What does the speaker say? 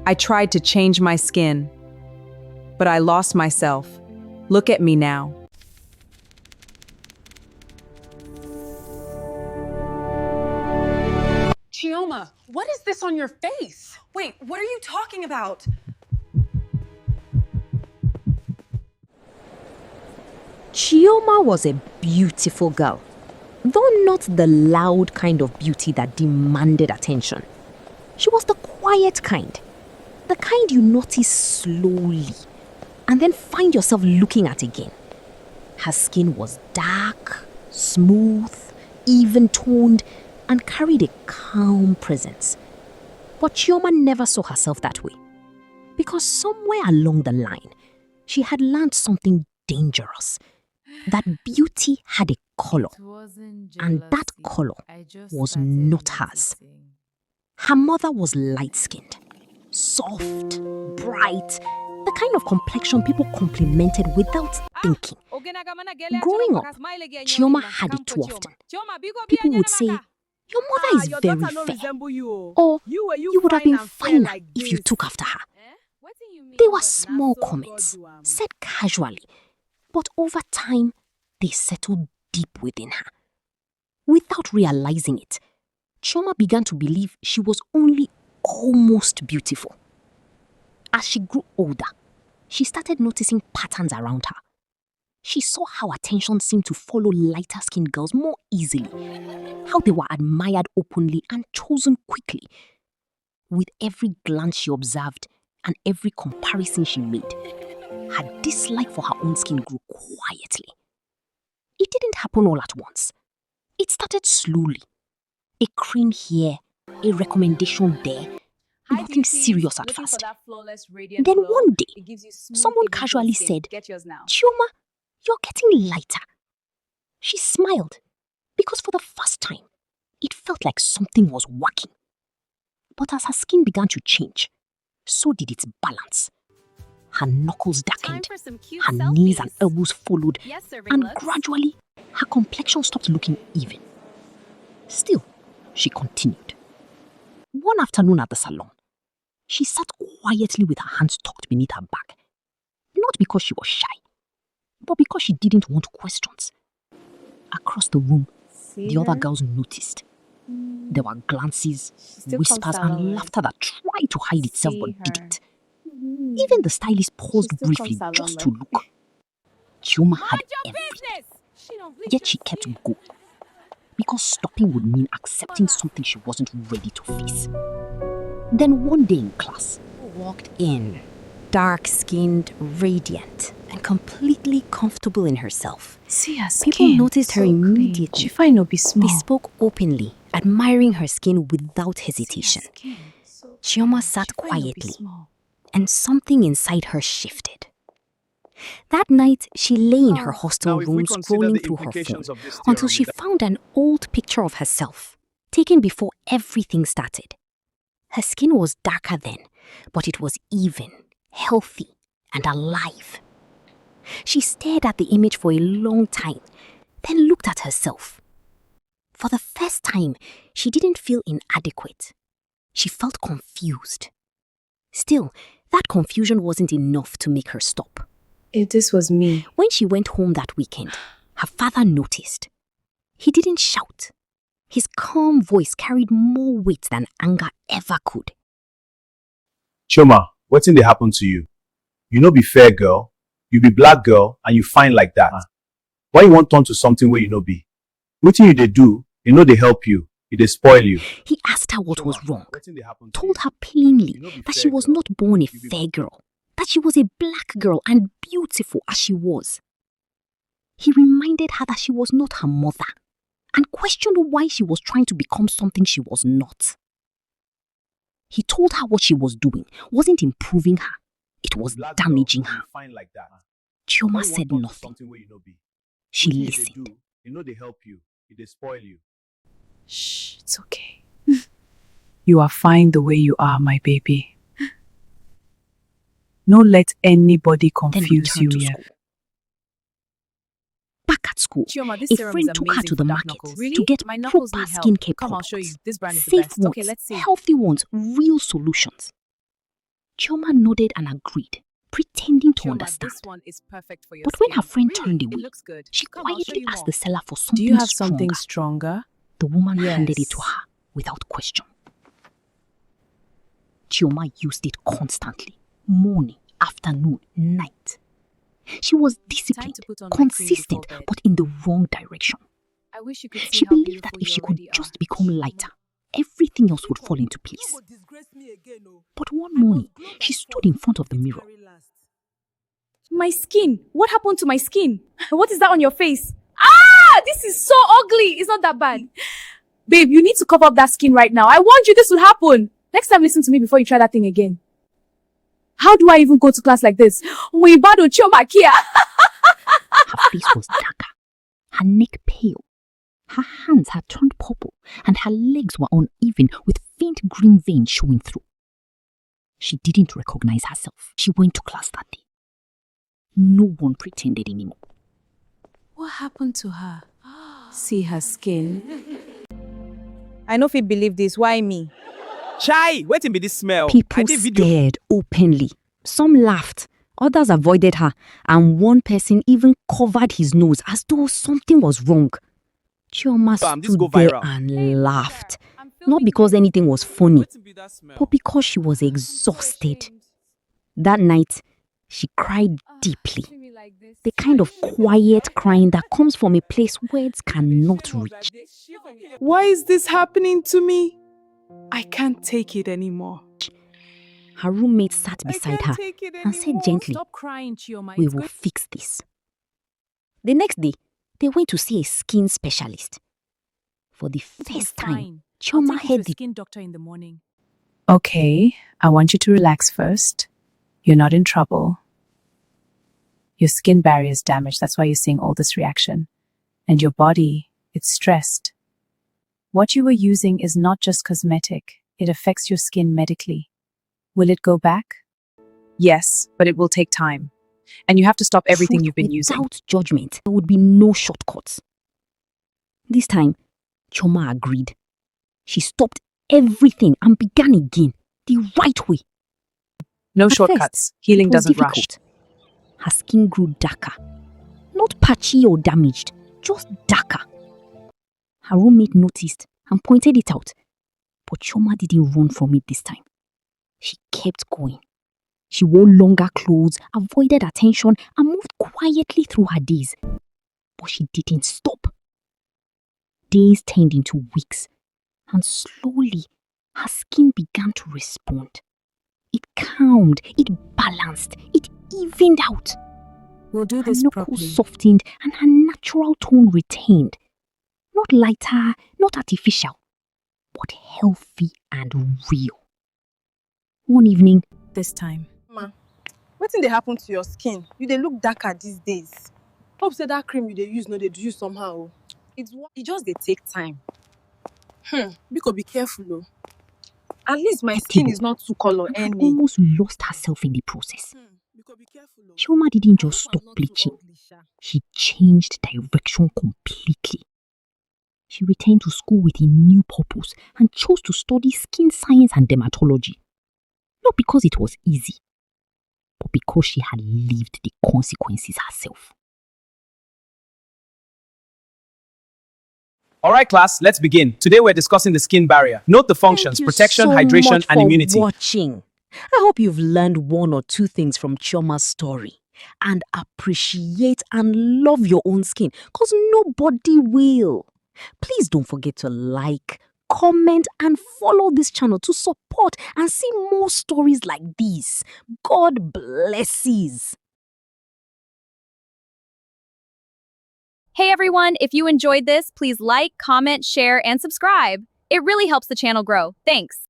I tried to change my skin, but I lost myself. Look at me now. Chioma, what is this on your face? Wait, what are you talking about? Chioma was a beautiful girl, though not the loud kind of beauty that demanded attention. She was the quiet kind, the kind you notice slowly and then find yourself looking at again. Her skin was dark, smooth, even-toned, and carried a calm presence. But Chioma never saw herself that way, because somewhere along the line, she had learned something dangerous. That beauty had a color, and that color was not hers. Her mother was light-skinned, soft, bright, the kind of complexion people complimented without thinking. Growing up, Chioma had it too often. People would say, "Your mother is very fair," or "You would have been finer if you took after her." They were small comments, said casually, but over time, they settled deep within her. Without realizing it, Chioma began to believe she was only almost beautiful. As she grew older, she started noticing patterns around her. She saw how attention seemed to follow lighter-skinned girls more easily, how they were admired openly and chosen quickly. With every glance she observed and every comparison she made, her dislike for her own skin grew quietly. It didn't happen all at once. It started slowly. A cream here, a recommendation there, nothing serious at first. Then one day, someone casually said, "Chioma, you're getting lighter." She smiled, because for the first time, it felt like something was working. But as her skin began to change, so did its balance. Her knuckles darkened, her knees and elbows followed, and gradually, her complexion stopped looking even. Still, she continued. One afternoon at the salon, she sat quietly with her hands tucked beneath her back. Not because she was shy, but because she didn't want questions. Across the room, the other girls noticed. There were glances, whispers, and laughter that tried to hide itself but didn't. Even the stylist paused briefly just to look. Chioma had everything, yet she kept going. Because stopping would mean accepting something she wasn't ready to face. Then one day in class, walked in, dark-skinned, radiant, and completely comfortable in herself. See her skin. People noticed her immediately. She fine no be small. They spoke openly, admiring her skin without hesitation. Chioma sat quietly, and something inside her shifted. That night, she lay in her hostel room scrolling through her phone until she found an old picture of herself, taken before everything started. Her skin was darker then, but it was even, healthy, and alive. She stared at the image for a long time, then looked at herself. For the first time, she didn't feel inadequate. She felt confused. Still, that confusion wasn't enough to make her stop. If this was me. When she went home that weekend, her father noticed. He didn't shout. His calm voice carried more weight than anger ever could. Chioma, wetin dey happen to you? You no be fair girl, you be black girl and you fine like that. Why you want turn to something where you no be? Wetin you dey do, e no dey help you, e dey spoil you. He asked her what was wrong, told her plainly that she was not born a fair girl, that she was a black girl and beautiful as she was. He reminded her that she was not her mother and questioned why she was trying to become something she was not. He told her what she was doing wasn't improving her, it was damaging her. Chioma said nothing. She listened. Shh, it's okay. You are fine the way you are, my baby. No let anybody confuse you to here. school. Back at school, Chioma, this a serum friend is took her to the amazing for dark market knuckles. to Really? get My knuckles proper need help. skincare Come, I'll products. show you. This brand is the Safe best. ones, Okay, let's see. healthy ones, real solutions. Chioma nodded and agreed, pretending to Chioma, understand. this one is perfect for your But when her skin. friend Really? turned It away, looks good. she Come, I'll show quietly you asked more. the seller for something Do you have stronger. something stronger? The woman handed it to Yes. her without question. Chioma used it constantly, morning, afternoon, night. She was disciplined, to put on my cream before consistent, bed. but in the wrong direction. I wish you could see She how believed that beautiful if you she could already just are. become lighter, everything else would fall into place. But one morning, she stood in front of the mirror. My skin. What happened to my skin? What is that on your face? Ah, this is so ugly. It's not that bad. Babe, you need to cover up that skin right now. I warned you this would happen. Next time, listen to me before you try that thing again. How do I even go to class like this? We bado Chioma Kia. Her face was darker, her neck pale. Her hands had turned purple, and her legs were uneven with faint green veins showing through. She didn't recognize herself. She went to class that day. No one pretended anymore. What happened to her? See her skin. I no fit believe this. Why me? Chai, wetin be this smell? People stared openly. Some laughed, others avoided her, and one person even covered his nose as though something was wrong. Chioma Bam, this stood go there viral. and laughed. Not because anything was funny, Wetin be that smell? but because she was exhausted. That night, she cried deeply. The kind of quiet crying that comes from a place words cannot reach. Why is this happening to me? I can't take it anymore. Her roommate sat beside her take it and said gently, Stop crying, Chioma. "We It's will good. fix this." The next day, they went to see a skin specialist. For the first time, Fine. I'll Chioma take you to a heard the skin doctor in the morning. Okay, I want you to relax first. You're not in trouble. Your skin barrier is damaged. That's why you're seeing all this reaction. And your body, it's stressed. What you were using is not just cosmetic. It affects your skin medically. Will it go back? Yes, but it will take time. And you have to stop everything truth you've been using. without judgment. There would be no shortcuts. This time, Chioma agreed. She stopped everything and began again, the right way. No At shortcuts. first, Healing it was doesn't rush. difficult. Her skin grew darker. Not patchy or damaged, just darker. Her roommate noticed and pointed it out. But Chioma didn't run from it this time. She kept going. She wore longer clothes, avoided attention, and moved quietly through her days. But she didn't stop. Days turned into weeks, and slowly her skin began to respond. It calmed, it balanced, it evened out. We'll do Her this knuckles properly. softened and her natural tone retained. Not lighter, not artificial, but healthy and real. One evening, This time. Ma, wetin dey happen to your skin? You dey look darker these days. Hope say that cream you dey use no dey do you somehow. O. It just dey take time. Biko, be careful o. At least my skin is not too color and had any. almost lost herself in the process. Biko, be careful o. Chioma didn't I just hope I'm stop not too bleaching. ugly, sha. She changed direction completely. She returned to school with a new purpose and chose to study skin science and dermatology. Not because it was easy, but because she had lived the consequences herself. All right, class, let's begin. Today we're discussing the skin barrier. Note the functions, Thank you protection, so hydration, much and for immunity. watching. I hope you've learned one or two things from Chioma's story and appreciate and love your own skin because nobody will. Please don't forget to like, comment, and follow this channel to support and see more stories like these. God blesses. Hey everyone, if you enjoyed this, please like, comment, share, and subscribe. It really helps the channel grow. Thanks.